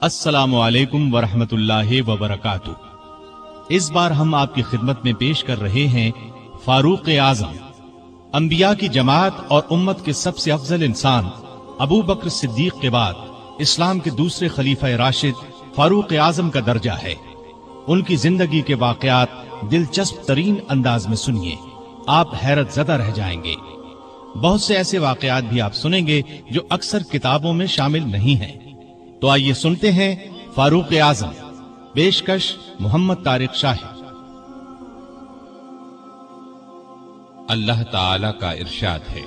السلام علیکم ورحمۃ اللہ وبرکاتہ۔ اس بار ہم آپ کی خدمت میں پیش کر رہے ہیں فاروق اعظم، انبیاء کی جماعت اور امت کے سب سے افضل انسان ابو بکر صدیق کے بعد اسلام کے دوسرے خلیفہ راشد فاروق اعظم کا درجہ ہے۔ ان کی زندگی کے واقعات دلچسپ ترین انداز میں سنیے، آپ حیرت زدہ رہ جائیں گے۔ بہت سے ایسے واقعات بھی آپ سنیں گے جو اکثر کتابوں میں شامل نہیں ہیں۔ تو آئیے سنتے ہیں فاروق اعظم، پیشکش محمد طارق شاہی۔ اللہ تعالی کا ارشاد ہے،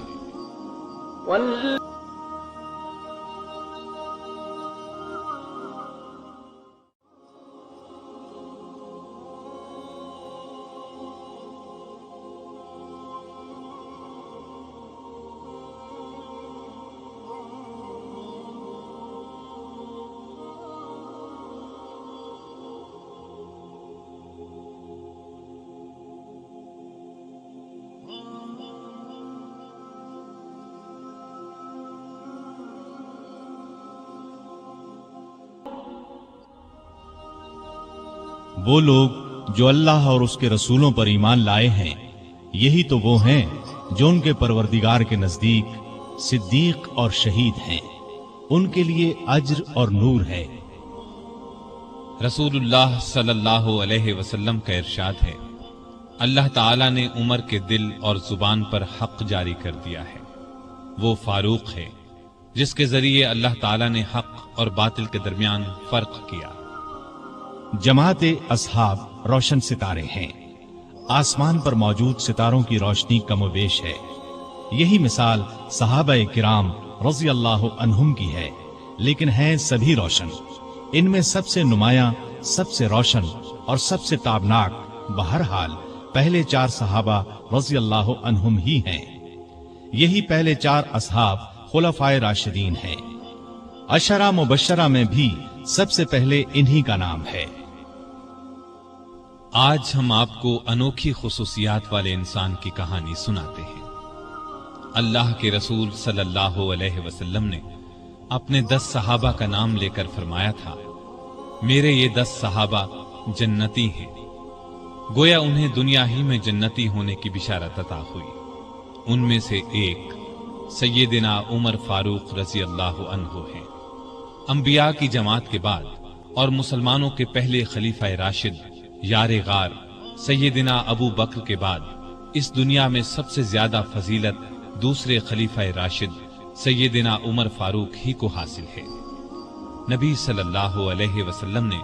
وہ لوگ جو اللہ اور اس کے رسولوں پر ایمان لائے ہیں، یہی تو وہ ہیں جو ان کے پروردگار کے نزدیک صدیق اور شہید ہیں، ان کے لیے اجر اور نور ہے۔ رسول اللہ صلی اللہ علیہ وسلم کا ارشاد ہے، اللہ تعالی نے عمر کے دل اور زبان پر حق جاری کر دیا ہے۔ وہ فاروق ہے جس کے ذریعے اللہ تعالی نے حق اور باطل کے درمیان فرق کیا۔ جماعت اصحاب روشن ستارے ہیں، آسمان پر موجود ستاروں کی روشنی کم و بیش ہے۔ یہی مثال صحابہ کرام رضی اللہ عنہم کی ہے، لیکن ہیں سبھی روشن۔ ان میں سب سے نمایاں، سب سے روشن اور سب سے تابناک بہرحال پہلے 4 صحابہ رضی اللہ عنہم ہی ہیں۔ یہی پہلے 4 اصحاب خلفائے راشدین ہیں۔ عشرہ مبشرہ میں بھی سب سے پہلے انہی کا نام ہے۔ آج ہم آپ کو انوکھی خصوصیات والے انسان کی کہانی سناتے ہیں۔ اللہ کے رسول صلی اللہ علیہ وسلم نے اپنے 10 صحابہ کا نام لے کر فرمایا تھا، میرے یہ 10 صحابہ جنتی ہیں۔ گویا انہیں دنیا ہی میں جنتی ہونے کی بشارت عطا ہوئی۔ ان میں سے ایک سیدنا عمر فاروق رضی اللہ عنہ ہیں۔ انبیاء کی جماعت کے بعد اور مسلمانوں کے پہلے خلیفہ راشد یار غار سیدنا ابو بکر کے بعد اس دنیا میں سب سے زیادہ فضیلت دوسرے خلیفہ راشد سیدنا عمر فاروق ہی کو حاصل ہے۔ نبی صلی اللہ علیہ وسلم نے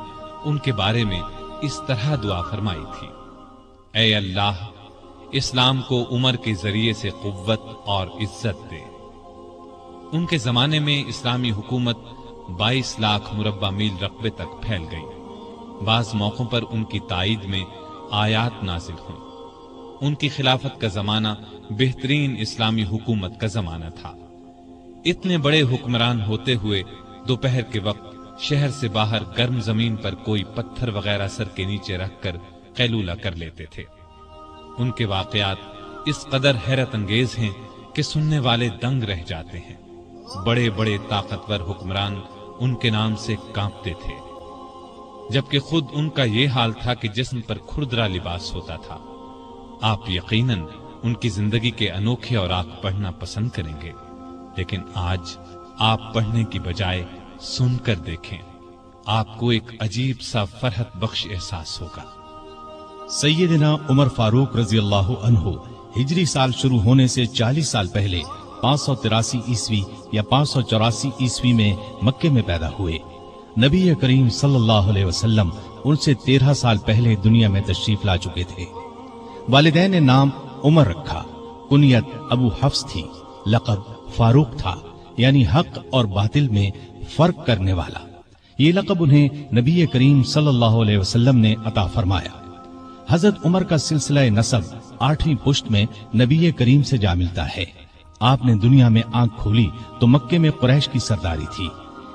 ان کے بارے میں اس طرح دعا فرمائی تھی، اے اللہ اسلام کو عمر کے ذریعے سے قوت اور عزت دے۔ ان کے زمانے میں اسلامی حکومت 22 لاکھ مربع میل رقبے تک پھیل گئی۔ بعض موقعوں پر ان کی تائید میں آیات نازل ہوئیں۔ ان کی خلافت کا زمانہ بہترین اسلامی حکومت کا زمانہ تھا۔ اتنے بڑے حکمران ہوتے ہوئے دوپہر کے وقت شہر سے باہر گرم زمین پر کوئی پتھر وغیرہ سر کے نیچے رکھ کر قیلولہ کر لیتے تھے۔ ان کے واقعات اس قدر حیرت انگیز ہیں کہ سننے والے دنگ رہ جاتے ہیں۔ بڑے بڑے طاقتور حکمران ان کے نام سے کانپتے تھے، جبکہ خود ان کا یہ حال تھا کہ جسم پر کھردرا لباس ہوتا تھا۔ آپ یقیناً ان کی زندگی کے انوکھے اوراق پڑھنا پسند کریں گے، لیکن آج آپ پڑھنے کی بجائے سن کر دیکھیں، آپ کو ایک عجیب سا فرحت بخش احساس ہوگا۔ سیدنا عمر فاروق رضی اللہ عنہ ہجری سال شروع ہونے سے 40 سال پہلے 583 عیسوی یا 584 عیسوی میں مکے میں پیدا ہوئے۔ نبی کریم صلی اللہ علیہ وسلم ان سے 13 سال پہلے دنیا میں تشریف لا چکے تھے۔ والدین نے نام عمر رکھا، کنیت ابو حفص تھی، لقب فاروق تھا، یعنی حق اور باطل میں فرق کرنے والا۔ یہ لقب انہیں نبی کریم صلی اللہ علیہ وسلم نے عطا فرمایا۔ حضرت عمر کا سلسلہ نسب 8ویں پشت میں نبی کریم سے جا ملتا ہے۔ آپ نے دنیا میں آنکھ کھولی تو مکے میں قریش کی سرداری تھی۔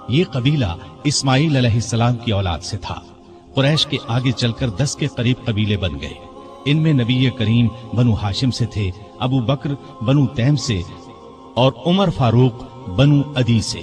یہ قبیلہ اسماعیل علیہ السلام کی اولاد سے تھا۔ قریش کے آگے چل کر 10 کے قریب قبیلے بن گئے۔ ان میں نبی کریم بنو ہاشم سے تھے، ابو بکر بنو تیم سے اور عمر فاروق بنو عدی سے۔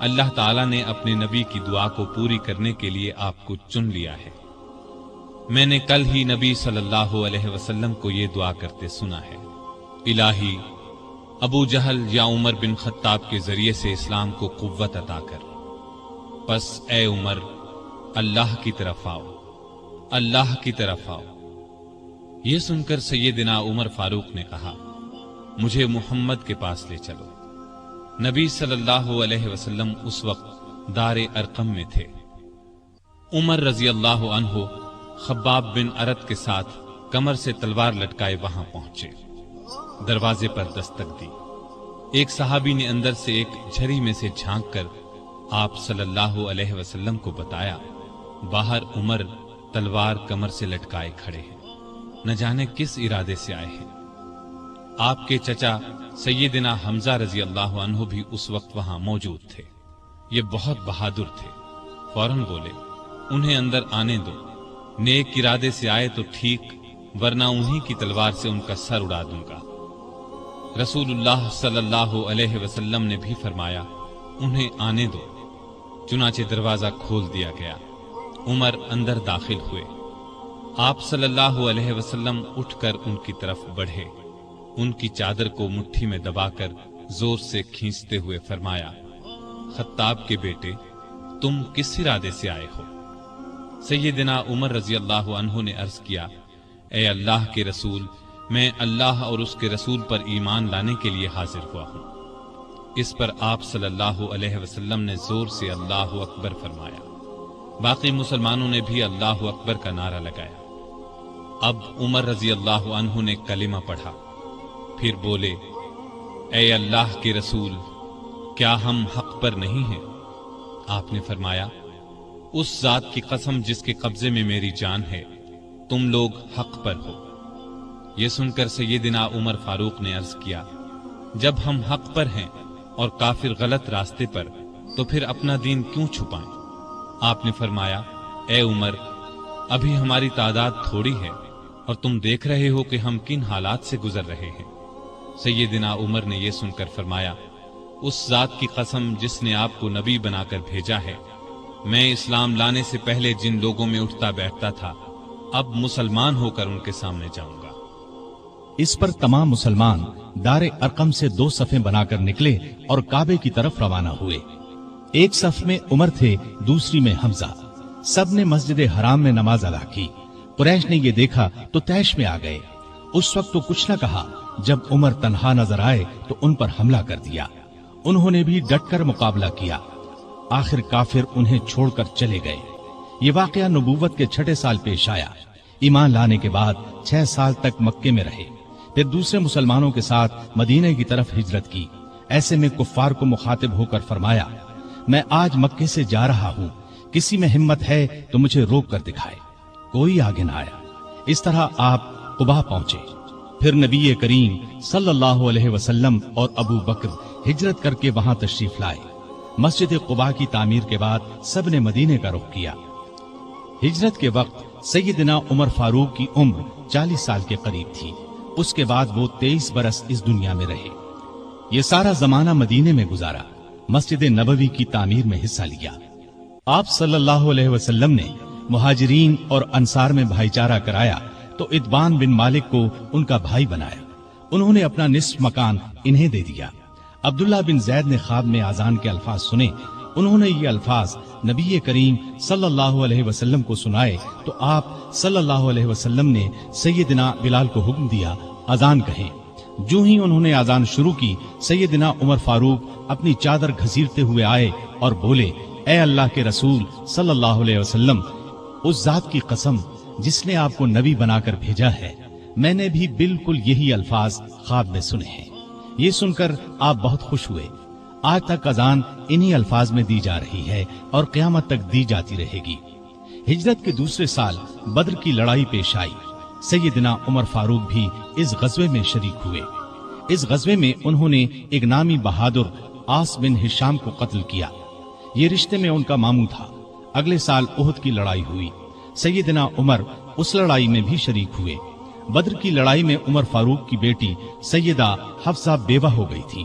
اللہ تعالیٰ نے اپنے نبی کی دعا کو پوری کرنے کے لیے آپ کو چن لیا ہے۔ میں نے کل ہی نبی صلی اللہ علیہ وسلم کو یہ دعا کرتے سنا ہے، الہی ابو جہل یا عمر بن خطاب کے ذریعے سے اسلام کو قوت عطا کر، پس اے عمر اللہ کی طرف آؤ، اللہ کی طرف آؤ۔ یہ سن کر سیدنا عمر فاروق نے کہا، مجھے محمد کے پاس لے چلو۔ نبی صلی اللہ علیہ وسلم اس وقت دار ارقم میں تھے۔ عمر رضی اللہ عنہ خباب بن ارت کے ساتھ کمر سے تلوار لٹکائے وہاں پہنچے۔ دروازے پر دستک دی۔ ایک صحابی نے اندر سے ایک جھری میں سے جھانک کر آپ صلی اللہ علیہ وسلم کو بتایا، باہر عمر تلوار کمر سے لٹکائے کھڑے ہیں، نہ جانے کس ارادے سے آئے ہیں۔ آپ کے چچا سیدنا حمزہ رضی اللہ عنہ بھی اس وقت وہاں موجود تھے۔ یہ بہت بہادر تھے، فوراً بولے، انہیں اندر آنے دو، نیک ارادے سے آئے تو ٹھیک، ورنہ انہی کی تلوار سے ان کا سر اڑا دوں گا۔ رسول اللہ صلی اللہ علیہ وسلم نے بھی فرمایا، انہیں آنے دو۔ چنانچہ دروازہ کھول دیا گیا۔ عمر اندر داخل ہوئے۔ آپ صلی اللہ علیہ وسلم اٹھ کر ان کی طرف بڑھے، ان کی چادر کو مٹھی میں دبا کر زور سے کھینچتے ہوئے فرمایا، خطاب کے بیٹے، تم کس ارادے سے آئے ہو؟ سیدنا عمر رضی اللہ عنہ نے عرض کیا، اے اللہ کے رسول، میں اللہ اور اس کے رسول پر ایمان لانے کے لیے حاضر ہوا ہوں۔ اس پر آپ صلی اللہ علیہ وسلم نے زور سے اللہ اکبر فرمایا۔ باقی مسلمانوں نے بھی اللہ اکبر کا نعرہ لگایا۔ اب عمر رضی اللہ عنہ نے کلمہ پڑھا، پھر بولے، اے اللہ کے رسول، کیا ہم حق پر نہیں ہیں؟ آپ نے فرمایا، اس ذات کی قسم جس کے قبضے میں میری جان ہے، تم لوگ حق پر ہو۔ یہ سن کر سیدنا عمر فاروق نے عرض کیا، جب ہم حق پر ہیں اور کافر غلط راستے پر، تو پھر اپنا دین کیوں چھپائیں؟ آپ نے فرمایا، اے عمر، ابھی ہماری تعداد تھوڑی ہے اور تم دیکھ رہے ہو کہ ہم کن حالات سے گزر رہے ہیں۔ سیدنا عمر نے یہ سن کر فرمایا، اس ذات کی قسم جس نے آپ کو نبی بنا کر بھیجا ہے، میں اسلام لانے سے پہلے جن لوگوں میں اٹھتا بیٹھتا تھا، اب مسلمان ہو کر ان کے سامنے جاؤں گا۔ اس پر تمام مسلمان دار ارقم سے 2 صفیں بنا کر نکلے اور کعبے کی طرف روانہ ہوئے۔ ایک صف میں عمر تھے، دوسری میں حمزہ۔ سب نے مسجد حرام میں نماز ادا کی۔ قریش نے یہ دیکھا تو طیش میں آ گئے۔ اس وقت تو کچھ نہ کہا، جب عمر تنہا نظر آئے تو ان پر حملہ کر دیا۔ انہوں نے بھی ڈٹ کر مقابلہ کیا۔ آخر کافر انہیں چھوڑ کر چلے گئے۔ یہ واقعہ نبوت کے 6 سال پیش آیا۔ ایمان لانے کے بعد 6 سال تک مکے میں رہے، پھر دوسرے مسلمانوں کے ساتھ مدینے کی طرف ہجرت کی۔ ایسے میں کفار کو مخاطب ہو کر فرمایا، میں آج مکے سے جا رہا ہوں، کسی میں ہمت ہے تو مجھے روک کر دکھائے۔ کوئی آگے نہ آیا۔ اس طرح آپ قباء پہنچے۔ پھر نبی کریم صلی اللہ علیہ وسلم اور ابو بکر ہجرت کر کے وہاں تشریف لائے۔ مسجد قباء کی تعمیر کے بعد سب نے مدینے کا رخ کیا۔ ہجرت کے وقت سیدنا عمر فاروق کی عمر 40 سال کے قریب تھی۔ اس کے بعد وہ 23 برس اس دنیا میں رہے۔ یہ سارا زمانہ مدینے میں گزارا، مسجد نبوی کی تعمیر میں حصہ لیا۔ آپ صلی اللہ علیہ وسلم نے مہاجرین اور انصار میں بھائی چارہ کرایا تو اتبان بن مالک کو ان کا بھائی بنایا۔ انہوں نے اپنا نصف مکان انہیں دے دیا۔ عبداللہ بن زید نے خواب میں اذان کے الفاظ سنے۔ انہوں نے یہ الفاظ نبی کریم صلی اللہ علیہ وسلم کو سنائے تو آپ صلی اللہ علیہ وسلم نے سیدنا بلال کو حکم دیا، اذان کہیں۔ جو ہی انہوں نے اذان شروع کی، سیدنا عمر فاروق اپنی چادر گھسیٹتے ہوئے آئے اور بولے، اے اللہ کے رسول صلی اللہ علیہ وسلم، اس ذات کی قسم جس نے آپ کو نبی بنا کر بھیجا ہے، میں نے بھی بالکل یہی الفاظ خواب میں سنے ہیں۔ یہ سن کر آپ بہت خوش ہوئے۔ آج تک اذان انہی الفاظ میں دی جا رہی ہے اور قیامت تک دی جاتی رہے گی۔ ہجرت کے دوسرے سال بدر کی لڑائی پیش آئی۔ سیدنا عمر فاروق بھی اس غزوے میں شریک ہوئے۔ اس غزوے میں انہوں نے ایک نامی بہادر عاص بن ہشام کو قتل کیا۔ یہ رشتے میں ان کا ماموں تھا۔ اگلے سال احد کی لڑائی ہوئی۔ سیدنا عمر اس لڑائی میں بھی شریک ہوئے۔ بدر کی لڑائی میں عمر فاروق کی بیٹی سیدہ حفصہ بیوہ ہو گئی تھی۔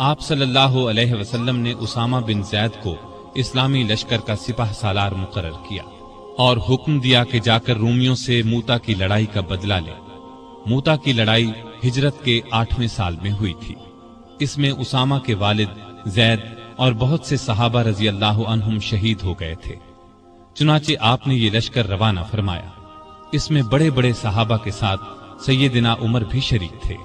آپ صلی اللہ علیہ وسلم نے اسامہ بن زید کو اسلامی لشکر کا سپہ سالار مقرر کیا اور حکم دیا کہ جا کر رومیوں سے موتا کی لڑائی کا بدلہ لے۔ موتا کی لڑائی ہجرت کے 8ویں سال میں ہوئی تھی۔ اس میں اسامہ کے والد زید اور بہت سے صحابہ رضی اللہ عنہم شہید ہو گئے تھے۔ چنانچہ آپ نے یہ لشکر روانہ فرمایا۔ اس میں بڑے بڑے صحابہ کے ساتھ سیدنا عمر بھی شریک تھے۔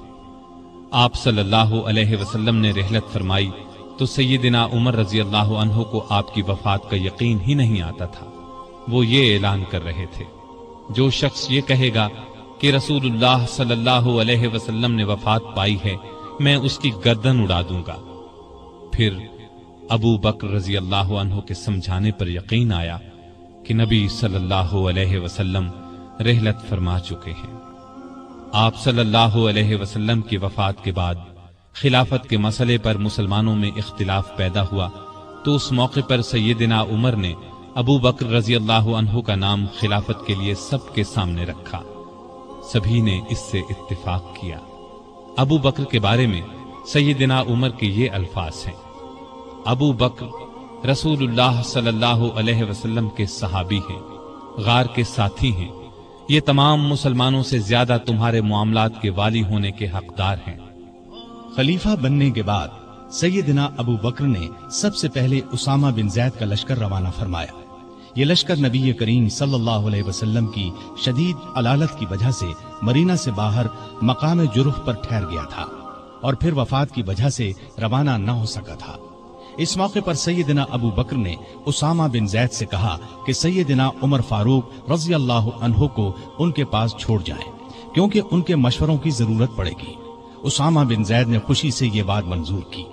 آپ صلی اللہ علیہ وسلم نے رحلت فرمائی تو سیدنا عمر رضی اللہ عنہ کو آپ کی وفات کا یقین ہی نہیں آتا تھا۔ وہ یہ اعلان کر رہے تھے، جو شخص یہ کہے گا کہ رسول اللہ صلی اللہ علیہ وسلم نے وفات پائی ہے، میں اس کی گردن اڑا دوں گا۔ پھر ابو بکر رضی اللہ عنہ کے سمجھانے پر یقین آیا کہ نبی صلی اللہ علیہ وسلم رحلت فرما چکے ہیں۔ آپ صلی اللہ علیہ وسلم کی وفات کے بعد خلافت کے مسئلے پر مسلمانوں میں اختلاف پیدا ہوا تو اس موقع پر سیدنا عمر نے ابو بکر رضی اللہ عنہ کا نام خلافت کے لیے سب کے سامنے رکھا۔ سبھی نے اس سے اتفاق کیا۔ ابو بکر کے بارے میں سیدنا عمر کے یہ الفاظ ہیں: ابو بکر رسول اللہ صلی اللہ علیہ وسلم کے صحابی ہیں، غار کے ساتھی ہیں، یہ تمام مسلمانوں سے زیادہ تمہارے معاملات کے والی ہونے کے حقدار ہیں۔ خلیفہ بننے کے بعد سیدنا ابو بکر نے سب سے پہلے اسامہ بن زید کا لشکر روانہ فرمایا۔ یہ لشکر نبی کریم صلی اللہ علیہ وسلم کی شدید علالت کی وجہ سے مدینہ سے باہر مقام جرح پر ٹھہر گیا تھا اور پھر وفات کی وجہ سے روانہ نہ ہو سکا تھا۔ اس موقع پر سیدنا ابو بکر نے اسامہ بن زید سے کہا کہ سیدنا عمر فاروق رضی اللہ عنہ کو ان کے پاس چھوڑ جائیں، کیونکہ ان کے مشوروں کی ضرورت پڑے گی۔ اسامہ بن زید نے خوشی سے یہ بات منظور کی۔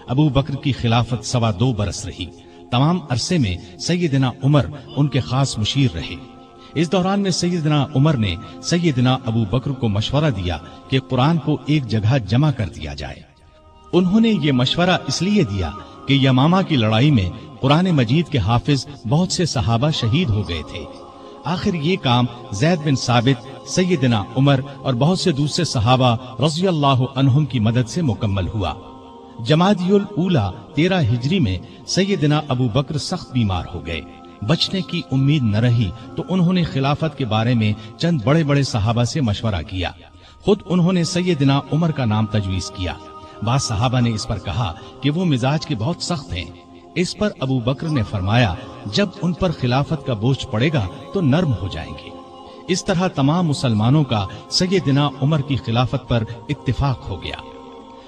ابو بکر کی خلافت 2.25 برس رہی۔ تمام عرصے میں سیدنا عمر ان کے خاص مشیر رہے۔ اس دوران میں سیدنا عمر نے سیدنا ابو بکر کو مشورہ دیا کہ قرآن کو ایک جگہ جمع کر دیا جائے۔ انہوں نے یہ مشورہ اس لیے دیا کہ یمامہ کی لڑائی میں قرآن مجید کے حافظ بہت سے صحابہ شہید ہو گئے تھے۔ آخر یہ کام زید بن ثابت، سیدنا عمر اور بہت سے دوسرے صحابہ رضی اللہ عنہم کی مدد سے مکمل ہوا۔ جمادی الاولی 13 ہجری میں سیدنا ابو بکر سخت بیمار ہو گئے۔ بچنے کی امید نہ رہی تو انہوں نے خلافت کے بارے میں چند بڑے بڑے صحابہ سے مشورہ کیا۔ خود انہوں نے سیدنا عمر کا نام تجویز کیا۔ بعض صحابہ نے اس پر کہا کہ وہ مزاج کے بہت سخت ہیں۔ اس پر ابو بکر نے فرمایا، جب ان پر خلافت کا بوجھ پڑے گا تو نرم ہو جائیں گے۔ اس طرح تمام مسلمانوں کا سیدنا عمر کی خلافت پر اتفاق ہو گیا۔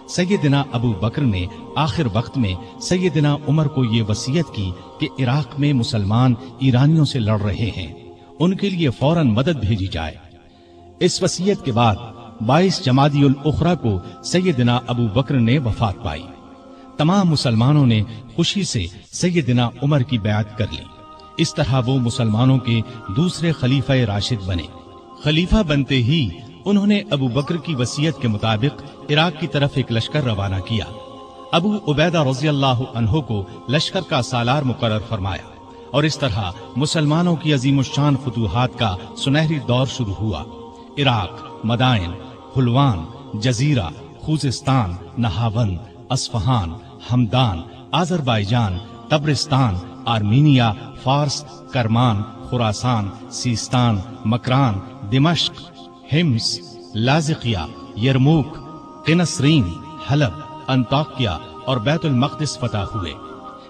سیدنا ابو بکر نے آخر وقت میں سیدنا عمر کو یہ وصیت کی کہ عراق میں مسلمان ایرانیوں سے لڑ رہے ہیں، ان کے لیے فوراً مدد بھیجی جائے۔ اس وصیت کے بعد 22 جمادی الاخری کو سیدنا ابو بکر نے وفات پائی۔ تمام مسلمانوں نے خوشی سے سیدنا عمر کی بیعت کر لی۔ اس طرح وہ مسلمانوں کے دوسرے خلیفہ راشد بنے۔ خلیفہ بنتے ہی انہوں نے ابو بکر کی وصیت کے مطابق عراق کی طرف ایک لشکر روانہ کیا۔ ابو عبیدہ رضی اللہ عنہ کو لشکر کا سالار مقرر فرمایا اور اس طرح مسلمانوں کی عظیم الشان فتوحات کا سنہری دور شروع ہوا۔ Iraq, Madain, Hulwan, Jazira, Khuzestan, Nahavand, Isfahan, Hamadan, Azerbaijan, Tabaristan, Armenia, Fars, Kerman, خراسان، سیستان، مکران، دمشق، حمص، لاذقیہ، یرموک، قنسرین، حلب، انطاکیہ اور بیت المقدس فتح ہوئے۔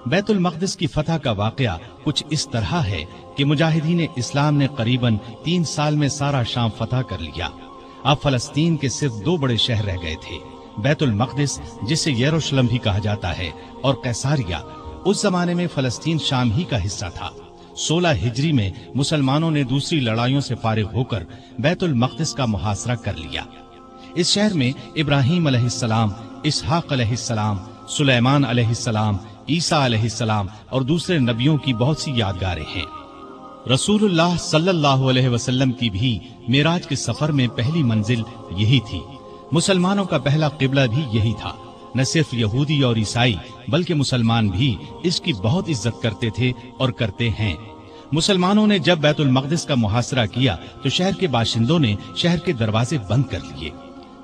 بیت المقدس کی فتح کا واقعہ کچھ اس طرح ہے کہ مجاہدین اسلام نے قریباً 3 سال میں سارا شام فتح کر لیا۔ اب فلسطین کے صرف 2 بڑے شہر رہ گئے تھے، بیت المقدس جسے یروشلم بھی کہا جاتا ہے اور قیصاریہ۔ اس زمانے میں فلسطین شام ہی کا حصہ تھا۔ 16 ہجری میں مسلمانوں نے دوسری لڑائیوں سے فارغ ہو کر بیت المقدس کا محاصرہ کر لیا۔ اس شہر میں ابراہیم علیہ السلام، اسحاق علیہ السلام، سلیمان علیہ السلام، عیسیٰ علیہ السلام اور دوسرے نبیوں کی بہت سی یادگاریں ہیں۔ رسول اللہ صلی اللہ علیہ وسلم کی بھی معراج کے سفر میں پہلی منزل یہی تھی۔ مسلمانوں کا پہلا قبلہ بھی یہی تھا۔ نہ صرف یہودی اور عیسائی بلکہ مسلمان بھی اس کی بہت عزت کرتے تھے اور کرتے ہیں۔ مسلمانوں نے جب بیت المقدس کا محاصرہ کیا تو شہر کے باشندوں نے شہر کے دروازے بند کر لیے۔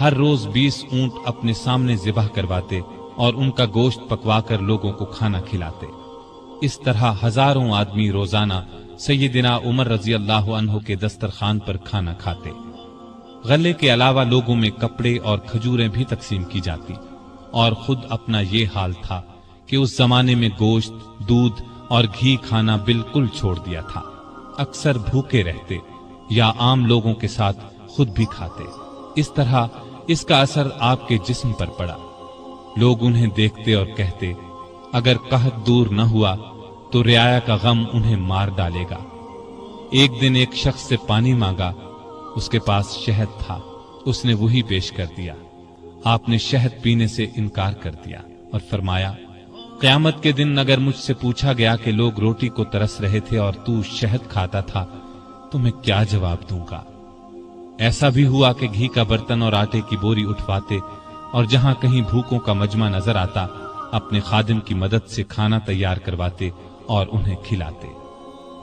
ہر روز 20 اونٹ اپنے سامنے ذبح کرواتے اور ان کا گوشت پکوا کر لوگوں کو کھانا کھلاتے۔ اس طرح ہزاروں آدمی روزانہ سیدنا عمر رضی اللہ عنہ کے دسترخوان پر کھانا کھاتے۔ غلے کے علاوہ لوگوں میں کپڑے اور کھجوریں بھی تقسیم کی جاتی، اور خود اپنا یہ حال تھا کہ اس زمانے میں گوشت، دودھ اور گھی کھانا بالکل چھوڑ دیا تھا۔ اکثر بھوکے رہتے یا عام لوگوں کے ساتھ خود بھی کھاتے۔ اس طرح اس کا اثر آپ کے جسم پر پڑا۔ لوگ انہیں دیکھتے اور کہتے، اگر قحط دور نہ ہوا تو رعایا کا غم انہیں مار ڈالے گا۔ ایک دن ایک شخص سے پانی مانگا، اس کے پاس شہد تھا، اس نے وہی پیش کر دیا۔ آپ نے شہد پینے سے انکار کر دیا اور فرمایا، قیامت کے دن اگر مجھ سے پوچھا گیا کہ لوگ روٹی کو ترس رہے تھے اور تو شہد کھاتا تھا تو میں کیا جواب دوں گا؟ ایسا بھی ہوا کہ گھی کا برتن اور آٹے کی بوری اٹھواتے اور جہاں کہیں بھوکوں کا مجمع نظر آتا اپنے خادم کی مدد سے کھانا تیار کرواتے اور انہیں کھلاتے۔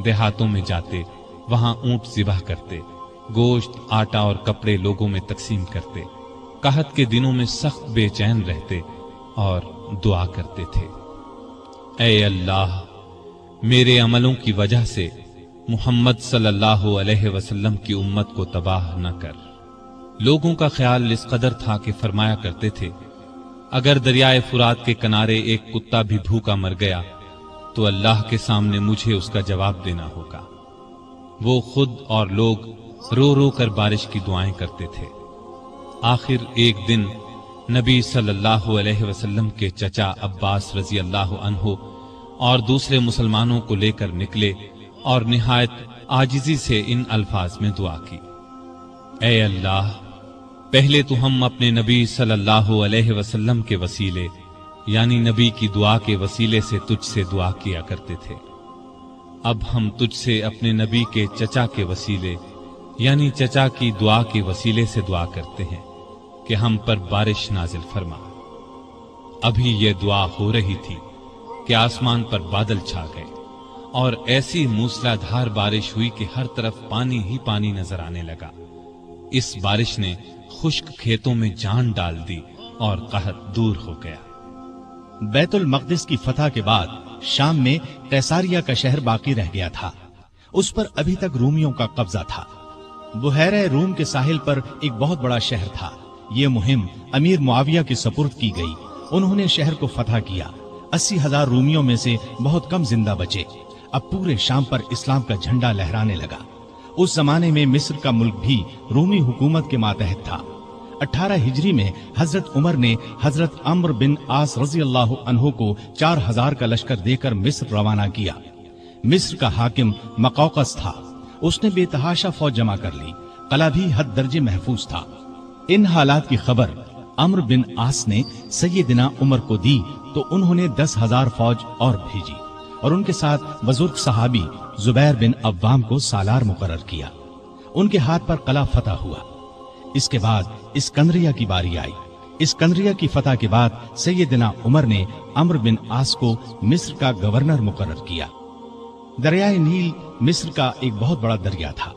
دیہاتوں میں جاتے، وہاں اونٹ ذبح کرتے، گوشت، آٹا اور کپڑے لوگوں میں تقسیم کرتے۔ قحط کے دنوں میں سخت بے چین رہتے اور دعا کرتے تھے، اے اللہ، میرے عملوں کی وجہ سے محمد صلی اللہ علیہ وسلم کی امت کو تباہ نہ کر۔ لوگوں کا خیال اس قدر تھا کہ فرمایا کرتے تھے، اگر دریائے فرات کے کنارے ایک کتا بھی بھوکا مر گیا تو اللہ کے سامنے مجھے اس کا جواب دینا ہوگا۔ وہ خود اور لوگ رو رو کر بارش کی دعائیں کرتے تھے۔ آخر ایک دن نبی صلی اللہ علیہ وسلم کے چچا عباس رضی اللہ عنہ اور دوسرے مسلمانوں کو لے کر نکلے اور نہایت عاجزی سے ان الفاظ میں دعا کی، اے اللہ، پہلے تو ہم اپنے نبی صلی اللہ علیہ وسلم کے وسیلے یعنی نبی کی دعا کے وسیلے سے تجھ سے دعا کیا کرتے تھے، اب ہم تجھ سے اپنے نبی کے چچا کے وسیلے یعنی چچا کی دعا کے وسیلے سے دعا کرتے ہیں کہ ہم پر بارش نازل فرما۔ ابھی یہ دعا ہو رہی تھی کہ آسمان پر بادل چھا گئے اور ایسی موسلادھار بارش ہوئی کہ ہر طرف پانی ہی پانی نظر آنے لگا۔ اس بارش نے خشک کھیتوں میں جان ڈال دی اور قحط دور ہو گیا۔ بیت المقدس کی فتح کے بعد شام میں قیصاریہ کا شہر باقی رہ گیا تھا، اس پر ابھی تک رومیوں کا قبضہ تھا۔ بحیرہ روم کے ساحل پر ایک بہت بڑا شہر تھا۔ یہ مہم امیر معاویہ کے سپرد کی گئی، انہوں نے شہر کو فتح کیا۔ 80,000 رومیوں میں سے بہت کم زندہ بچے۔ اب پورے شام پر اسلام کا جھنڈا لہرانے لگا۔ اس زمانے میں مصر کا ملک بھی رومی حکومت کے ماتحت تھا۔ 18 ہجری میں حضرت عمر نے حضرت عمرو بن عاص رضی اللہ عنہ کو 4000 کا لشکر دے کر مصر روانہ کیا۔ مصر کا حاکم مقوقس تھا، اس نے بے تحاشا فوج جمع کر لی، قلعہ بھی حد درجے محفوظ تھا۔ ان حالات کی خبر عمرو بن عاص نے سیدنا عمر کو دی تو انہوں نے 10,000 فوج اور بھیجی اور ان کے ساتھ بزرگ صحابی زبیر بن عوام کو سالار مقرر کیا۔ ان کے ہاتھ پر قلعہ فتح ہوا۔ اس کے بعد اسکندریہ کی باری آئی۔ اسکندریہ کی فتح کے بعد سیدنا عمر نے عمرو بن عاص کو مصر کا گورنر مقرر کیا۔ دریائے نیل مصر کا ایک بہت بڑا دریا تھا۔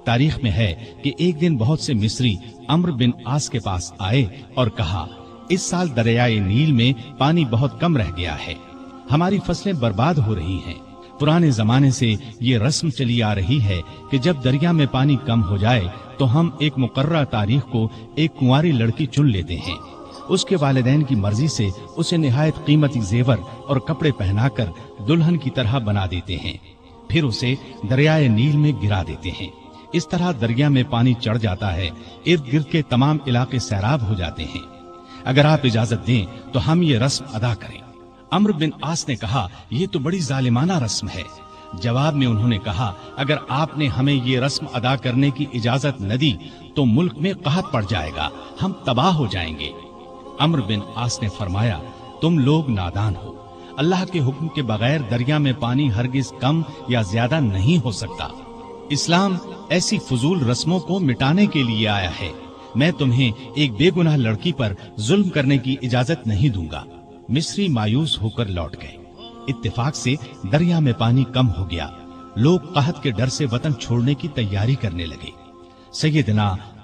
تاریخ میں ہے کہ ایک دن بہت سے مصری عمرو بن عاص کے پاس آئے اور کہا، اس سال دریائے نیل میں پانی بہت کم رہ گیا ہے، ہماری فصلیں برباد ہو رہی ہیں۔ پرانے زمانے سے یہ رسم چلی آ رہی ہے کہ جب دریا میں پانی کم ہو جائے تو ہم ایک مقررہ تاریخ کو ایک کنواری لڑکی چن لیتے ہیں، اس کے والدین کی مرضی سے اسے نہایت قیمتی زیور اور کپڑے پہنا کر دلہن کی طرح بنا دیتے ہیں، پھر اسے دریائے نیل میں گرا دیتے ہیں۔ اس طرح دریا میں پانی چڑھ جاتا ہے، ارد گرد کے تمام علاقے سیراب ہو جاتے ہیں۔ اگر آپ اجازت دیں تو ہم یہ رسم ادا کریں۔ عمرو بن عاص نے کہا، یہ تو بڑی ظالمانہ رسم ہے۔ جواب میں انہوں نے کہا، اگر آپ نے ہمیں یہ رسم ادا کرنے کی اجازت نہ دی تو ملک میں قحط پڑ جائے گا، ہم تباہ ہو جائیں گے۔ عمرو بن عاص نے فرمایا، تم لوگ نادان ہو، اللہ کے حکم کے بغیر دریا میں پانی ہرگز کم یا زیادہ نہیں ہو سکتا۔ اسلام ایسی فضول رسموں کو مٹانے کے لیے آیا ہے۔ میں تمہیں ایک بے گناہ لڑکی پر ظلم کرنے کی اجازت نہیں دوں گا۔ مصری مایوس ہو کر لوٹ گئے۔ اتفاق سے دریا میں پانی کم ہو گیا، لوگ قحط کے ڈر سے وطن چھوڑنے کی تیاری کرنے لگے۔ سیدنا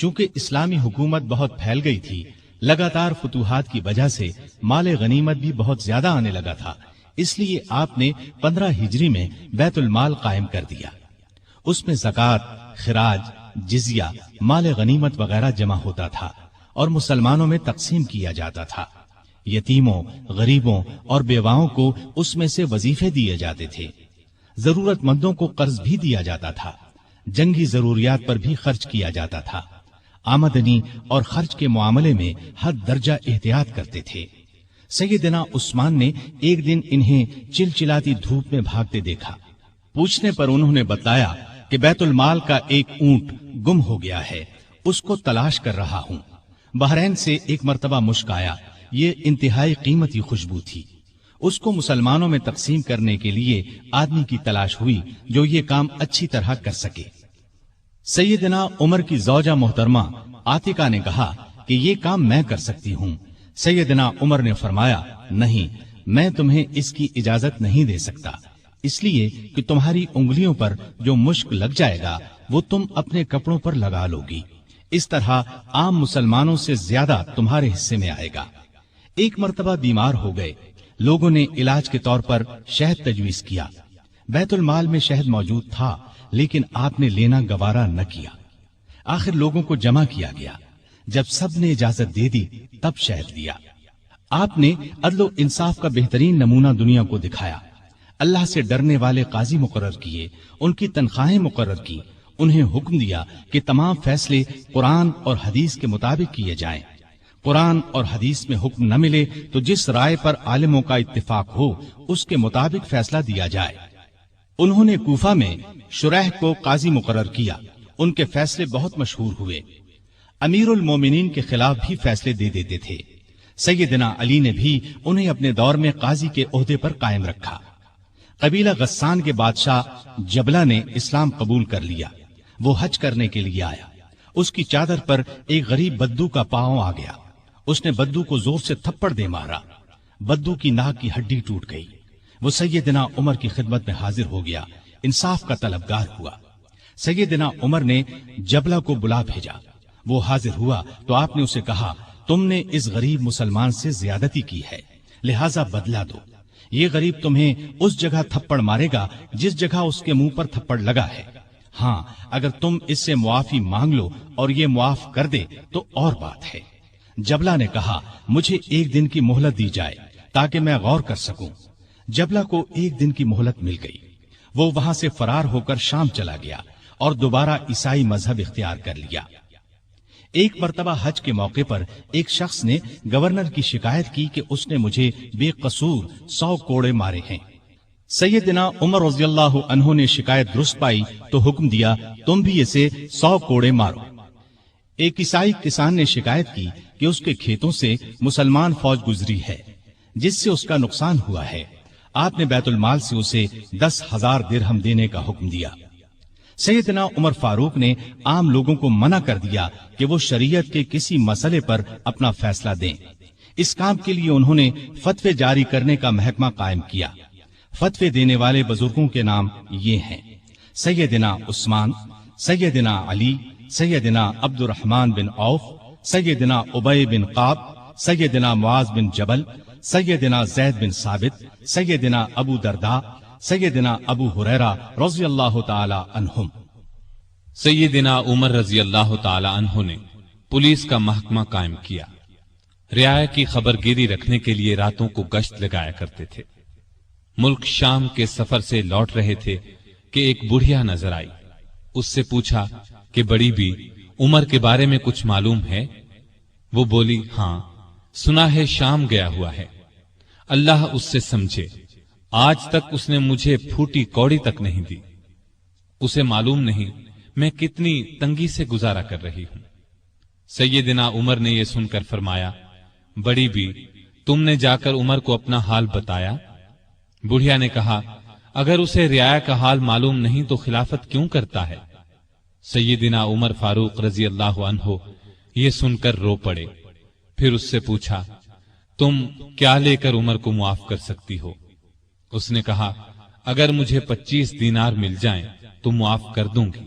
چونکہ اسلامی حکومت بہت پھیل گئی تھی، لگاتار فتوحات کی وجہ سے مال غنیمت بھی بہت زیادہ آنے لگا تھا، اس لیے آپ نے 15 ہجری میں بیت المال قائم کر دیا۔ اس میں زکوٰۃ، خراج، جزیہ، مال غنیمت وغیرہ جمع ہوتا تھا اور مسلمانوں میں تقسیم کیا جاتا تھا۔ یتیموں، غریبوں اور بیواؤں کو اس میں سے وظیفے دیے جاتے تھے۔ ضرورت مندوں کو قرض بھی دیا جاتا تھا۔ جنگی ضروریات پر بھی خرچ کیا جاتا تھا۔ آمدنی اور خرچ کے معاملے میں حد درجہ احتیاط کرتے تھے۔ سیدنا عثمان نے ایک دن انہیں چلچلاتی دھوپ میں بھاگتے دیکھا۔ پوچھنے پر انہوں نے بتایا کہ بیت المال کا ایک اونٹ گم ہو گیا ہے، اس کو تلاش کر رہا ہوں۔ بحرین سے ایک مرتبہ مشک آیا، یہ انتہائی قیمتی خوشبو تھی۔ اس کو مسلمانوں میں تقسیم کرنے کے لیے آدمی کی تلاش ہوئی جو یہ کام اچھی طرح کر سکے۔ سیدنا عمر کی زوجہ محترمہ عاتقہ نے کہا کہ یہ کام میں کر سکتی ہوں۔ سیدنا عمر نے فرمایا، نہیں، میں تمہیں اس کی اجازت نہیں دے سکتا، اس لیے کہ تمہاری انگلیوں پر جو مشک لگ جائے گا وہ تم اپنے کپڑوں پر لگا لو گی، اس طرح عام مسلمانوں سے زیادہ تمہارے حصے میں آئے گا۔ ایک مرتبہ بیمار ہو گئے، لوگوں نے علاج کے طور پر شہد تجویز کیا۔ بیت المال میں شہد موجود تھا، لیکن آپ نے لینا گوارا نہ کیا۔ آخر لوگوں کو جمع کیا گیا، جب سب نے اجازت دے دی تب شہد دیا۔ آپ نے عدل و انصاف کا بہترین نمونہ دنیا کو دکھایا۔ اللہ سے ڈرنے والے قاضی مقرر کیے، ان کی تنخواہیں مقرر کی، انہیں حکم دیا کہ تمام فیصلے قرآن اور حدیث کے مطابق کیے جائیں۔ قرآن اور حدیث میں حکم نہ ملے تو جس رائے پر عالموں کا اتفاق ہو اس کے مطابق فیصلہ دیا جائے۔ انہوں نے کوفہ میں شریح کو قاضی مقرر کیا، ان کے فیصلے بہت مشہور ہوئے۔ امیر المومنین کے خلاف بھی فیصلے دے دیتے تھے۔ سیدنا علی نے بھی انہیں اپنے دور میں قاضی کے عہدے پر قائم رکھا۔ قبیلہ غسان کے بادشاہ جبلہ نے اسلام قبول کر لیا۔ وہ حج کرنے کے لیے آیا، اس کی چادر پر ایک غریب بدو کا پاؤں آ گیا۔ اس نے بدو کو زور سے تھپڑ دے مارا، بدو کی ناک کی ہڈی ٹوٹ گئی۔ وہ سیدنا عمر کی خدمت میں حاضر ہو گیا، انصاف کا طلبگار ہوا۔ سیدنا عمر نے جبلہ کو بلا بھیجا، وہ حاضر ہوا تو آپ نے اسے کہا، تم نے اس غریب مسلمان سے زیادتی کی ہے، لہذا بدلہ دو۔ یہ غریب تمہیں اس جگہ تھپڑ مارے گا جس جگہ اس کے منہ پر تھپڑ لگا ہے۔ ہاں، اگر تم اس سے معافی مانگ لو اور یہ معاف کر دے تو اور بات ہے۔ جبلہ نے کہا، مجھے ایک دن کی مہلت دی جائے تاکہ میں غور کر سکوں۔ جبلہ کو ایک دن کی مہلت مل گئی۔ وہ وہاں سے فرار ہو کر شام چلا گیا اور دوبارہ عیسائی مذہب اختیار کر لیا۔ ایک مرتبہ حج کے موقع پر ایک شخص نے گورنر کی شکایت کی کہ اس نے مجھے بے قصور 100 کوڑے مارے ہیں۔ سیدنا عمر رضی اللہ عنہ نے شکایت درست پائی تو حکم دیا، تم بھی اسے 100 کوڑے مارو۔ ایک عیسائی کسان نے شکایت کی کہ اس کے کھیتوں سے مسلمان فوج گزری ہے جس سے اس کا نقصان ہوا ہے۔ آپ نے بیت المال سے اسے 10,000 درہم دینے کا حکم دیا۔ سیدنا عمر فاروق نے عام لوگوں کو منع کر دیا کہ وہ شریعت کے کسی مسئلے پر اپنا فیصلہ دیں۔ اس کام کے لیے انہوں نے فتوے جاری کرنے کا محکمہ قائم کیا۔ فتوے دینے والے بزرگوں کے نام یہ ہیں: سیدنا عثمان، سیدنا علی، سیدنا عبد الرحمن بن عوف، سیدنا ابی بن قعب، سیدنا معاذ بن جبل، سیدنا زید بن ثابت، سیدنا ابو درداء، سیدنا ابو ہریرہ رضی اللہ تعالی عنہم۔ سیدنا عمر رضی اللہ تعالی عنہ نے پولیس کا محکمہ قائم کیا۔ رعایا کی خبر گیری رکھنے کے لیے راتوں کو گشت لگایا کرتے تھے۔ ملک شام کے سفر سے لوٹ رہے تھے کہ ایک بڑھیا نظر آئی۔ اس سے پوچھا کہ بڑی بھی عمر کے بارے میں کچھ معلوم ہے؟ وہ بولی، ہاں، سنا ہے شام گیا ہوا ہے، اللہ اس سے سمجھے، آج تک اس نے مجھے پھوٹی کوڑی تک نہیں دی۔ اسے معلوم نہیں میں کتنی تنگی سے گزارا کر رہی ہوں۔ سیدنا عمر نے یہ سن کر فرمایا، بڑی بھی تم نے جا کر عمر کو اپنا حال بتایا؟ بڑھیا نے کہا، اگر اسے رعایا کا حال معلوم نہیں تو خلافت کیوں کرتا ہے؟ سیدنا عمر فاروق رضی اللہ عنہ یہ سن کر رو پڑے۔ پھر اس سے پوچھا، تم کیا لے کر عمر کو معاف کر سکتی ہو؟ اس نے کہا، اگر مجھے 25 دینار مل جائیں تو معاف کر دوں گی۔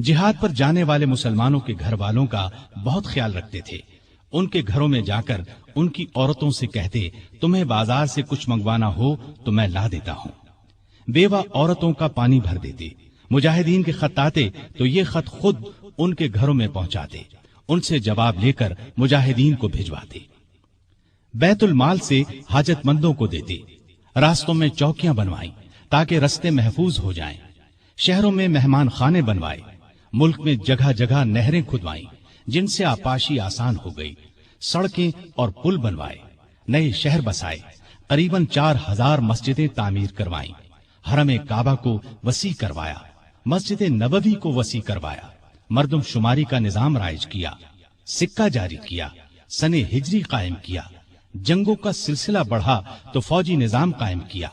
جہاد پر جانے والے مسلمانوں کے گھر والوں کا بہت خیال رکھتے تھے. ان کے گھروں میں جا کر ان کی عورتوں سے کہتے تمہیں بازار سے کچھ منگوانا ہو تو میں لا دیتا ہوں. بیوہ عورتوں کا پانی بھر دیتے. مجاہدین کے خط آتے تو یہ خط خود ان کے گھروں میں پہنچاتے. ان سے جواب لے کر مجاہدین کو بھجواتے. بیت المال سے حاجت مندوں کو دیتے. راستوں میں چوکیاں بنوائیں تاکہ رستے محفوظ ہو جائیں. شہروں میں مہمان خانے بنوائے. ملک میں جگہ جگہ نہریں کھدوائیں جن سے آپاشی آسان ہو گئی. سڑکیں اور پل بنوائے. نئے شہر بسائے. قریباً 4000 مسجدیں تعمیر کروائیں. حرم کعبہ کو وسیع کروایا. مسجد نبوی کو وسیع کروایا. مردم شماری کا نظام رائج کیا. سکہ جاری کیا. سن ہجری قائم کیا. جنگوں کا سلسلہ بڑھا تو فوجی نظام قائم کیا.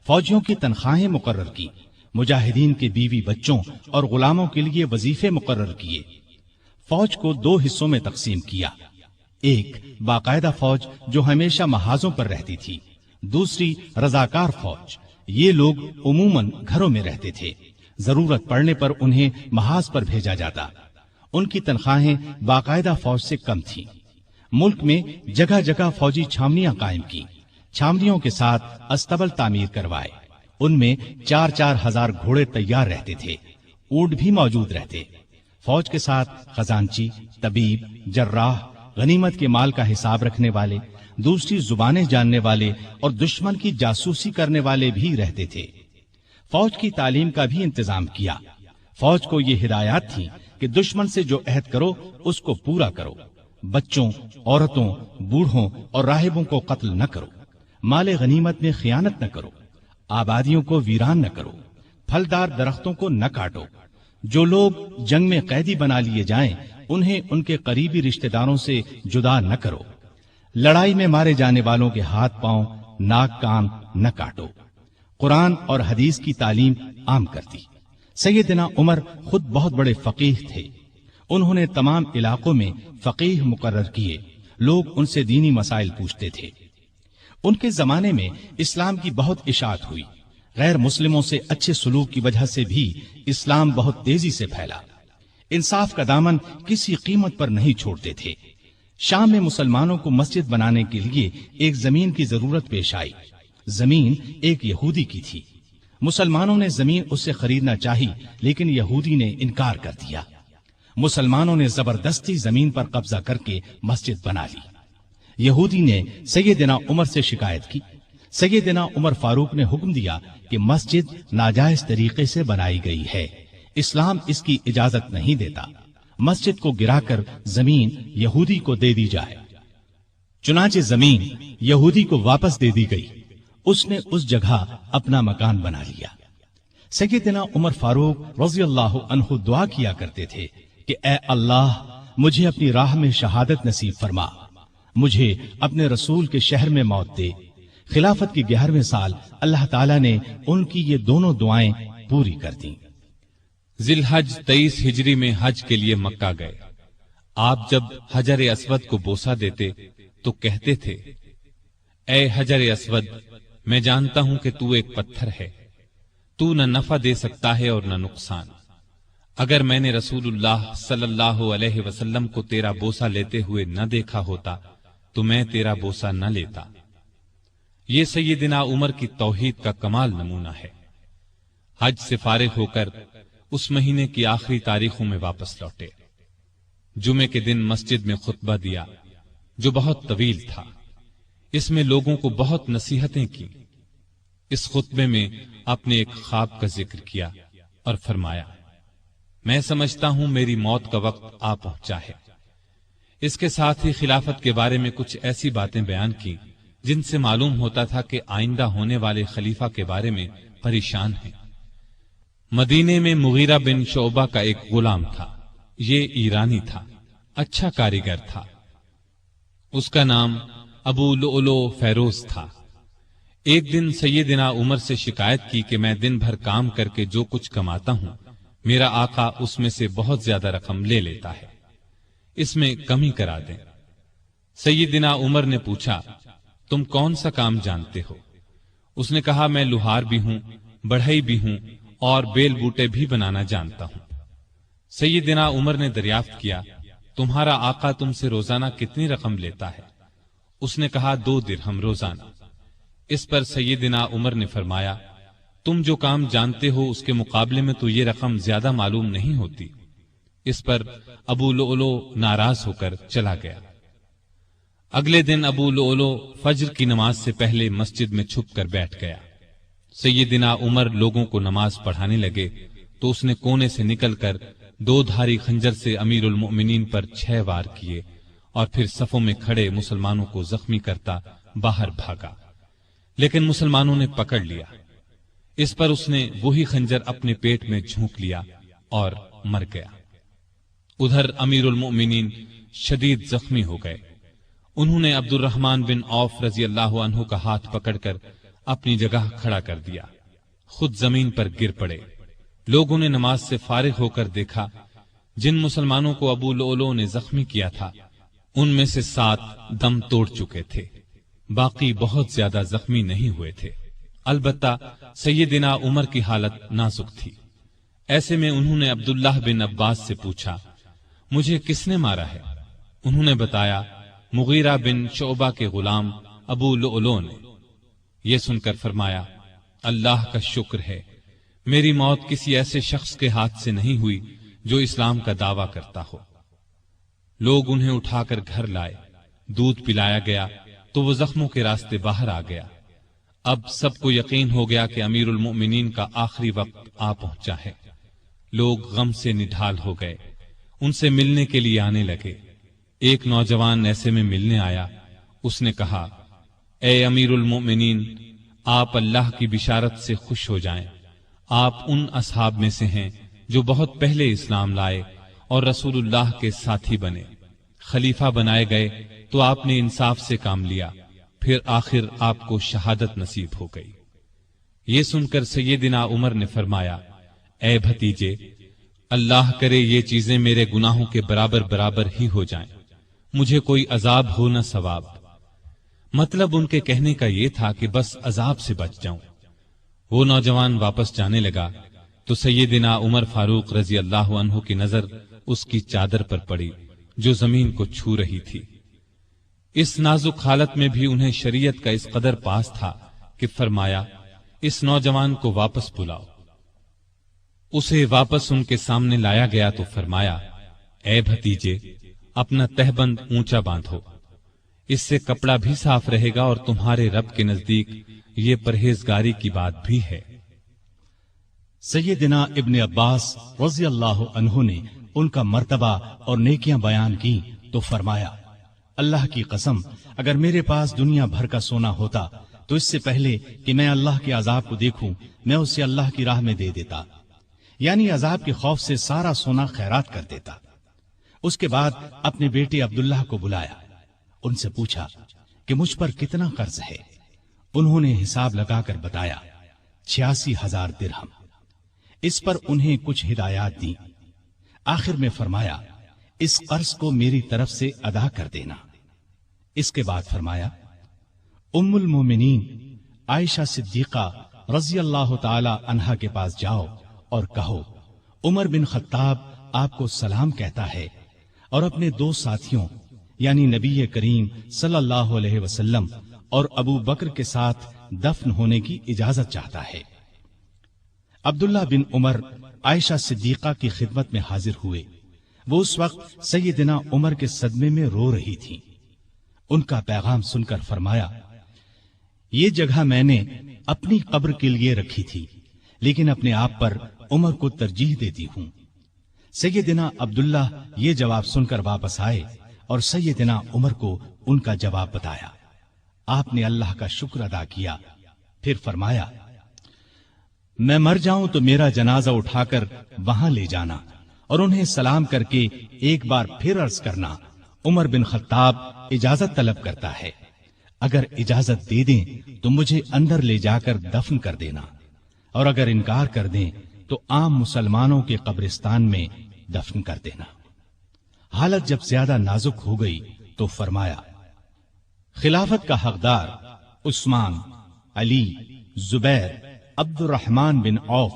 فوجیوں کی تنخواہیں مقرر کی. مجاہدین کے بیوی بچوں اور غلاموں کے لیے وظیفے مقرر کیے. فوج کو 2 حصوں میں تقسیم کیا. ایک باقاعدہ فوج جو ہمیشہ محاذوں پر رہتی تھی. دوسری رضاکار فوج. یہ لوگ عموماً گھروں میں رہتے تھے. ضرورت پڑنے پر انہیں محاذ پر بھیجا جاتا. ان کی تنخواہیں باقاعدہ فوج سے کم تھیں. ملک میں جگہ جگہ فوجی چھاونیاں قائم کی. چھاونیوں کے ساتھ استبل تعمیر کروائے. ان میں 4-4 ہزار گھوڑے تیار رہتے تھے. اونٹ بھی موجود رہتے. فوج کے ساتھ خزانچی، طبیب، جراح، غنیمت کے مال کا حساب رکھنے والے، دوسری زبانیں جاننے والے اور دشمن کی جاسوسی کرنے والے بھی رہتے تھے. فوج کی تعلیم کا بھی انتظام کیا. فوج کو یہ ہدایات تھیں کہ دشمن سے جو عہد کرو اس کو پورا کرو. بچوں، عورتوں، بوڑھوں اور راہبوں کو قتل نہ کرو. مال غنیمت میں خیانت نہ کرو. آبادیوں کو ویران نہ کرو. پھلدار درختوں کو نہ کاٹو. جو لوگ جنگ میں قیدی بنا لیے جائیں انہیں ان کے قریبی رشتہ داروں سے جدا نہ کرو. لڑائی میں مارے جانے والوں کے ہاتھ پاؤں، ناک کان نہ کاٹو. قرآن اور حدیث کی تعلیم عام کرتی. سیدنا عمر خود بہت بڑے فقیہ تھے. انہوں نے تمام علاقوں میں فقیہ مقرر کیے. لوگ ان سے دینی مسائل پوچھتے تھے. ان کے زمانے میں اسلام کی بہت اشاعت ہوئی. غیر مسلموں سے اچھے سلوک کی وجہ سے بھی اسلام بہت تیزی سے پھیلا. انصاف کا دامن کسی قیمت پر نہیں چھوڑتے تھے. شام میں مسلمانوں کو مسجد بنانے کے لیے ایک زمین کی ضرورت پیش آئی. زمین ایک یہودی کی تھی. مسلمانوں نے زمین اس سے خریدنا چاہی لیکن یہودی نے انکار کر دیا. مسلمانوں نے زبردستی زمین پر قبضہ کر کے مسجد بنا لی. یہودی نے سیدنا عمر سے شکایت کی. سیدنا عمر فاروق نے حکم دیا کہ مسجد ناجائز طریقے سے بنائی گئی ہے. اسلام اس کی اجازت نہیں دیتا. مسجد کو گرا کر زمین یہودی کو دے دی جائے. چنانچہ زمین یہودی کو واپس دے دی گئی. اس نے اس جگہ اپنا مکان بنا لیا. سیدنا عمر فاروق رضی اللہ عنہ دعا کیا کرتے تھے کہ اے اللہ مجھے اپنی راہ میں شہادت نصیب فرما. مجھے اپنے رسول کے شہر میں موت دے. خلافت کی 11ویں سال اللہ تعالیٰ نے ان کی یہ دونوں دعائیں پوری کر دیں. ذی الحج 23 ہجری میں حج کے لیے مکہ گئے. آپ جب حجر اسود کو بوسہ دیتے تو کہتے تھے اے حجر اسود، میں جانتا ہوں کہ تو ایک پتھر ہے. تو نہ نفع دے سکتا ہے اور نہ نقصان. اگر میں نے رسول اللہ صلی اللہ علیہ وسلم کو تیرا بوسہ لیتے ہوئے نہ دیکھا ہوتا تو میں تیرا بوسہ نہ لیتا. یہ سیدنا عمر کی توحید کا کمال نمونہ ہے. حج سے فارغ ہو کر اس مہینے کی آخری تاریخوں میں واپس لوٹے. جمعے کے دن مسجد میں خطبہ دیا جو بہت طویل تھا. اس میں لوگوں کو بہت نصیحتیں کی. اس خطبے میں اپنے ایک خواب کا ذکر کیا اور فرمایا میں سمجھتا ہوں میری موت کا وقت آ پہنچا ہے. اس کے ساتھ ہی خلافت کے بارے میں کچھ ایسی باتیں بیان کی جن سے معلوم ہوتا تھا کہ آئندہ ہونے والے خلیفہ کے بارے میں پریشان ہیں. مدینے میں مغیرہ بن شعبہ کا ایک غلام تھا. یہ ایرانی تھا، اچھا کاریگر تھا. اس کا نام ابو لؤلؤ فیروز تھا. ایک دن سیدنا عمر سے شکایت کی کہ میں دن بھر کام کر کے جو کچھ کماتا ہوں میرا آقا اس میں سے بہت زیادہ رقم لے لیتا ہے، اس میں کمی کرا دیں. سیدنا عمر نے پوچھا تم کون سا کام جانتے ہو؟ اس نے کہا میں لوہار بھی ہوں، بڑھئی بھی ہوں اور بیل بوٹے بھی بنانا جانتا ہوں. سیدنا عمر نے دریافت کیا، تمہارا آقا تم سے روزانہ کتنی رقم لیتا ہے؟ اس نے کہا 2 درہم روزانہ۔ اس پر سیدنا عمر نے فرمایا، تم جو کام جانتے ہو اس کے مقابلے میں تو یہ رقم زیادہ معلوم نہیں ہوتی۔ اس پر ابو لؤلؤ ناراض ہو کر چلا گیا۔ اگلے دن ابو لؤلؤ فجر کی نماز سے پہلے مسجد میں چھپ کر بیٹھ گیا۔ سیدنا عمر لوگوں کو نماز پڑھانے لگے تو اس نے کونے سے نکل کر 2 دھاری خنجر سے امیر المؤمنین پر 6 وار کیے اور پھر صفوں میں کھڑے مسلمانوں کو زخمی کرتا باہر بھاگا، لیکن مسلمانوں نے پکڑ لیا۔ اس پر اس نے وہی خنجر اپنے پیٹ میں جھونک لیا اور مر گیا۔ ادھر امیر المؤمنین شدید زخمی ہو گئے۔ انہوں نے عبد الرحمن بن عوف رضی اللہ عنہ کا ہاتھ پکڑ کر اپنی جگہ کھڑا کر دیا، خود زمین پر گر پڑے۔ لوگوں نے نماز سے فارغ ہو کر دیکھا، جن مسلمانوں کو ابو لؤلؤ نے زخمی کیا تھا ان میں سے 7 دم توڑ چکے تھے، باقی بہت زیادہ زخمی نہیں ہوئے تھے۔ البتہ سیدنا عمر کی حالت نازک تھی۔ ایسے میں انہوں نے عبداللہ بن عباس سے پوچھا، مجھے کس نے مارا ہے؟ انہوں نے بتایا، مغیرہ بن شعبہ کے غلام ابو لؤلؤ نے۔ یہ سن کر فرمایا، اللہ کا شکر ہے، میری موت کسی ایسے شخص کے ہاتھ سے نہیں ہوئی جو اسلام کا دعویٰ کرتا ہو۔ لوگ انہیں اٹھا کر گھر لائے، دودھ پلایا گیا تو وہ زخموں کے راستے باہر آ گیا۔ اب سب کو یقین ہو گیا کہ امیر المؤمنین کا آخری وقت آ پہنچا ہے۔ لوگ غم سے نڈھال ہو گئے، ان سے ملنے کے لیے آنے لگے۔ ایک نوجوان ایسے میں ملنے آیا، اس نے کہا، اے امیر المؤمنین، آپ اللہ کی بشارت سے خوش ہو جائیں۔ آپ ان اصحاب میں سے ہیں جو بہت پہلے اسلام لائے اور رسول اللہ کے ساتھی بنے۔ خلیفہ بنائے گئے تو آپ نے انصاف سے کام لیا، پھر آخر آپ کو شہادت نصیب ہو گئی۔ یہ سن کر سیدنا عمر نے فرمایا، اے بھتیجے، اللہ کرے یہ چیزیں میرے گناہوں کے برابر برابر ہی ہو جائیں، مجھے کوئی عذاب ہو نہ ثواب۔ مطلب ان کے کہنے کا یہ تھا کہ بس عذاب سے بچ جاؤں۔ وہ نوجوان واپس جانے لگا تو سیدنا عمر فاروق رضی اللہ عنہ کی نظر اس کی چادر پر پڑی جو زمین کو چھو رہی تھی۔ اس نازک حالت میں بھی انہیں شریعت کا اس قدر پاس تھا کہ فرمایا، اس نوجوان کو واپس بلاؤ۔ اسے واپس ان کے سامنے لایا گیا تو فرمایا، اے بھتیجے، اپنا تہبند اونچا باندھو، اس سے کپڑا بھی صاف رہے گا اور تمہارے رب کے نزدیک یہ پرہیزگاری کی بات بھی ہے۔ سیدنا ابن عباس رضی اللہ عنہ نے ان کا مرتبہ اور نیکیاں بیان کی تو فرمایا، اللہ کی قسم، اگر میرے پاس دنیا بھر کا سونا ہوتا تو اس سے پہلے کہ میں اللہ کے عذاب کو دیکھوں میں اسے اللہ کی راہ میں دے دیتا، یعنی عذاب کے خوف سے سارا سونا خیرات کر دیتا۔ اس کے بعد اپنے بیٹے عبداللہ کو بلایا، ان سے پوچھا کہ مجھ پر کتنا قرض ہے۔ انہوں نے حساب لگا کر بتایا 86,000 درہم۔ اس پر انہیں کچھ ہدایات دی۔ آخر میں فرمایا، اس قرض کو میری طرف سے ادا کر دینا۔ اس کے بعد فرمایا، ام المومنین عائشہ صدیقہ رضی اللہ تعالی عنہا کے پاس جاؤ اور کہو، عمر بن خطاب آپ کو سلام کہتا ہے اور اپنے 2 ساتھیوں یعنی نبی کریم صلی اللہ علیہ وسلم اور ابو بکر کے ساتھ دفن ہونے کی اجازت چاہتا ہے۔ عبداللہ بن عمر عائشہ صدیقہ کی خدمت میں حاضر ہوئے۔ وہ اس وقت سیدنا عمر کے صدمے میں رو رہی تھیں۔ ان کا پیغام سن کر فرمایا، یہ جگہ میں نے اپنی قبر کے لیے رکھی تھی، لیکن اپنے آپ پر عمر کو ترجیح دیتی ہوں۔ سیدنا عبداللہ یہ جواب سن کر واپس آئے اور سیدنا عمر کو ان کا جواب بتایا۔ آپ نے اللہ کا شکر ادا کیا، پھر فرمایا، میں مر جاؤں تو میرا جنازہ اٹھا کر وہاں لے جانا اور انہیں سلام کر کے ایک بار پھر عرض کرنا، عمر بن خطاب اجازت طلب کرتا ہے، اگر اجازت دے دیں تو مجھے اندر لے جا کر دفن کر دینا، اور اگر انکار کر دیں تو عام مسلمانوں کے قبرستان میں دفن کر دینا۔ حالت جب زیادہ نازک ہو گئی تو فرمایا، خلافت کا حقدار عثمان، علی، زبیر، عبد الرحمن بن عوف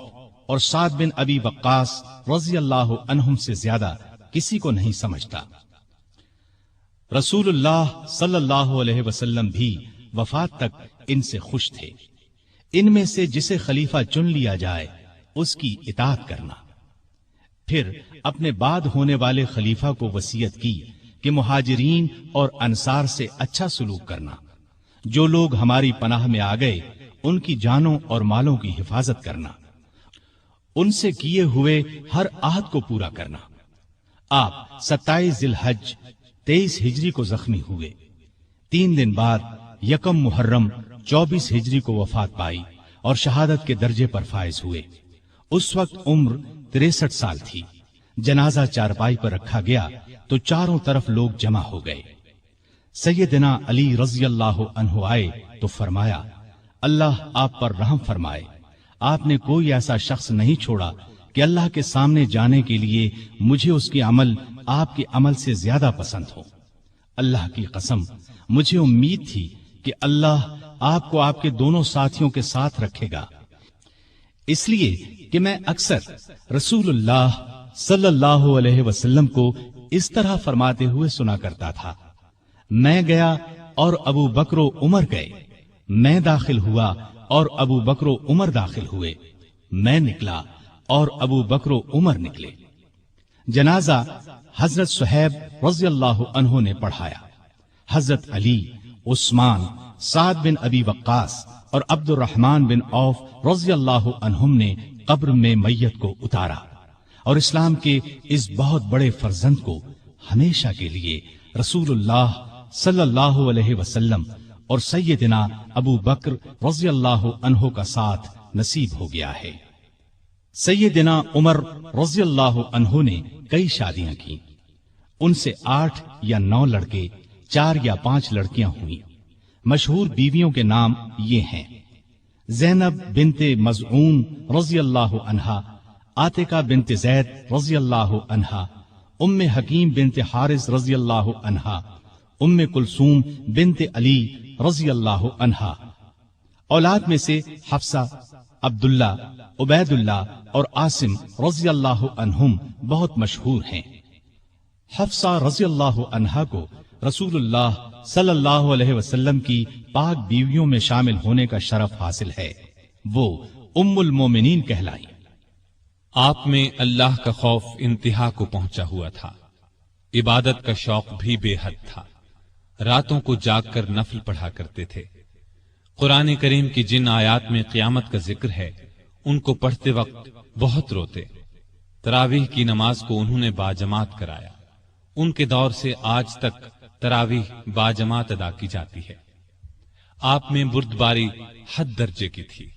اور سعد بن ابی وقاص رضی اللہ عنہم سے زیادہ کسی کو نہیں سمجھتا۔ رسول اللہ صلی اللہ علیہ وسلم بھی وفات تک ان سے خوش تھے۔ ان میں سے جسے خلیفہ چن لیا جائے اس کی اطاعت کرنا۔ پھر اپنے بعد ہونے والے خلیفہ کو وصیت کی کہ مہاجرین اور انصار سے اچھا سلوک کرنا، جو لوگ ہماری پناہ میں آ گئے ان کی جانوں اور مالوں کی حفاظت کرنا، ان سے کیے ہوئے ہر عہد کو پورا کرنا۔ آپ 27 ذی الحج 23 ہجری کو زخمی ہوئے۔ 3 دن بعد یکم محرم 24 ہجری کو وفات پائی اور شہادت کے درجے پر فائز ہوئے۔ اس وقت عمر 63 سال تھی۔ جنازہ چارپائی پر رکھا گیا تو چاروں طرف لوگ جمع ہو گئے۔ سیدنا علی رضی اللہ عنہ آئے تو فرمایا، اللہ آپ پر رحم فرمائے، آپ نے کوئی ایسا شخص نہیں چھوڑا کہ اللہ کے سامنے جانے کے لیے مجھے اس کے عمل آپ کے عمل سے زیادہ پسند ہو۔ اللہ کی قسم مجھے امید تھی کہ اللہ آپ کو آپ کے دونوں ساتھیوں کے ساتھ رکھے گا، اس لیے کہ میں اکثر رسول اللہ صلی اللہ علیہ وسلم کو اس طرح فرماتے ہوئے سنا کرتا تھا، میں گیا اور ابو بکر و عمر گئے، میں داخل ہوا اور ابو بکر و عمر داخل ہوئے، میں نکلا اور ابو بکر و عمر نکلے۔ جنازہ حضرت صہیب رضی اللہ عنہ نے پڑھایا۔ حضرت علی، عثمان، سعد بن ابی وقاص اور عبد الرحمن بن عوف رضی اللہ عنہم نے قبر میں میت کو اتارا اور اسلام کے اس بہت بڑے فرزند کو ہمیشہ کے لیے رسول اللہ صلی اللہ علیہ وسلم اور سیدنا ابو بکر رضی اللہ عنہ کا ساتھ نصیب ہو گیا ہے۔ سیدنا عمر رضی اللہ عنہ نے کئی شادیاں کی، ان سے 8 یا 9 لڑکے، 4 یا 5 لڑکیاں ہوئیں۔ مشہور بیویوں کے نام یہ ہیں: زینب بنت مزعون رضی اللہ عنہا، عاتقہ بنت زید رضی اللہ عنہا، ام حکیم بنت حارث رضی اللہ عنہا، ام کلثوم بنت علی رضی اللہ عنہا۔ اولاد میں سے حفصہ، عبداللہ، عبید اللہ اور عاصم رضی اللہ عنہم بہت مشہور ہیں۔ حفصہ رضی اللہ عنہا کو رسول اللہ صلی اللہ علیہ وسلم کی پاک بیویوں میں شامل ہونے کا شرف حاصل ہے، وہ ام المومنین کہلائی۔ آپ میں اللہ کا خوف انتہا کو پہنچا ہوا تھا، عبادت کا شوق بھی بے حد تھا، راتوں کو جاگ کر نفل پڑھا کرتے تھے۔ قرآن کریم کی جن آیات میں قیامت کا ذکر ہے ان کو پڑھتے وقت بہت روتے۔ تراویح کی نماز کو انہوں نے باجماعت کرایا، ان کے دور سے آج تک تراویح باجماعت ادا کی جاتی ہے۔ آپ میں بردباری حد درجے کی تھی،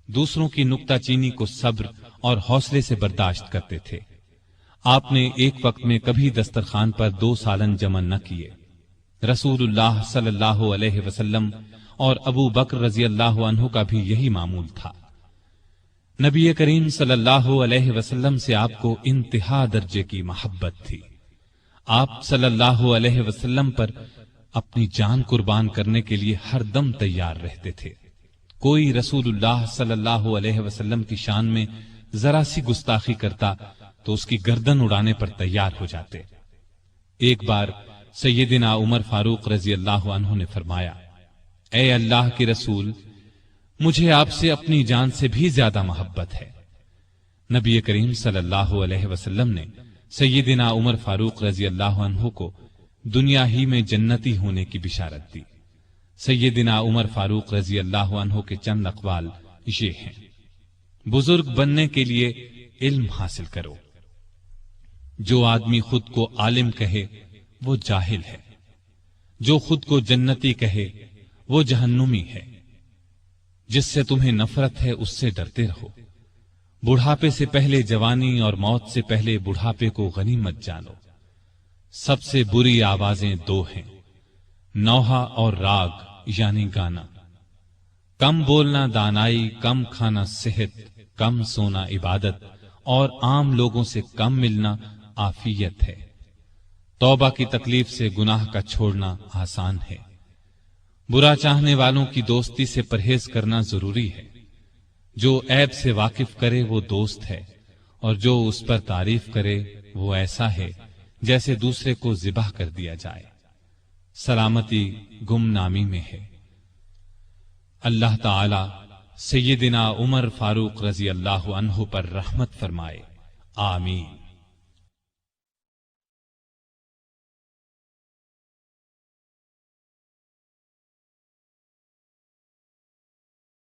دوسروں کی نکتہ چینی کو صبر اور حوصلے سے برداشت کرتے تھے۔ آپ نے ایک وقت میں کبھی دسترخوان پر 2 سالن جمع نہ کیے۔ رسول اللہ صلی اللہ علیہ وسلم اور ابو بکر رضی اللہ عنہ کا بھی یہی معمول تھا۔ نبی کریم صلی اللہ علیہ وسلم سے آپ کو انتہا درجے کی محبت تھی۔ آپ صلی اللہ علیہ وسلم پر اپنی جان قربان کرنے کے لیے ہر دم تیار رہتے تھے۔ کوئی رسول اللہ صلی اللہ علیہ وسلم کی شان میں ذرا سی گستاخی کرتا تو اس کی گردن اڑانے پر تیار ہو جاتے۔ ایک بار سیدنا عمر فاروق رضی اللہ عنہ نے فرمایا، اے اللہ کے رسول، مجھے آپ سے اپنی جان سے بھی زیادہ محبت ہے۔ نبی کریم صلی اللہ علیہ وسلم نے سیدنا عمر فاروق رضی اللہ عنہ کو دنیا ہی میں جنتی ہونے کی بشارت دی۔ سیدنا عمر فاروق رضی اللہ عنہ کے چند اقوال یہ ہیں: بزرگ بننے کے لیے علم حاصل کرو۔ جو آدمی خود کو عالم کہے وہ جاہل ہے، جو خود کو جنتی کہے وہ جہنمی ہے۔ جس سے تمہیں نفرت ہے اس سے ڈرتے رہو۔ بڑھاپے سے پہلے جوانی اور موت سے پہلے بڑھاپے کو غنیمت جانو۔ سب سے بری آوازیں 2 ہیں، نوحہ اور راگ یعنی گانا۔ کم بولنا دانائی، کم کھانا صحت، کم سونا عبادت اور عام لوگوں سے کم ملنا عافیت ہے۔ توبہ کی تکلیف سے گناہ کا چھوڑنا آسان ہے۔ برا چاہنے والوں کی دوستی سے پرہیز کرنا ضروری ہے۔ جو عیب سے واقف کرے وہ دوست ہے، اور جو اس پر تعریف کرے وہ ایسا ہے جیسے دوسرے کو ذبح کر دیا جائے۔ سلامتی گمنامی میں ہے۔ اللہ تعالی سیدنا عمر فاروق رضی اللہ عنہ پر رحمت فرمائے، آمین۔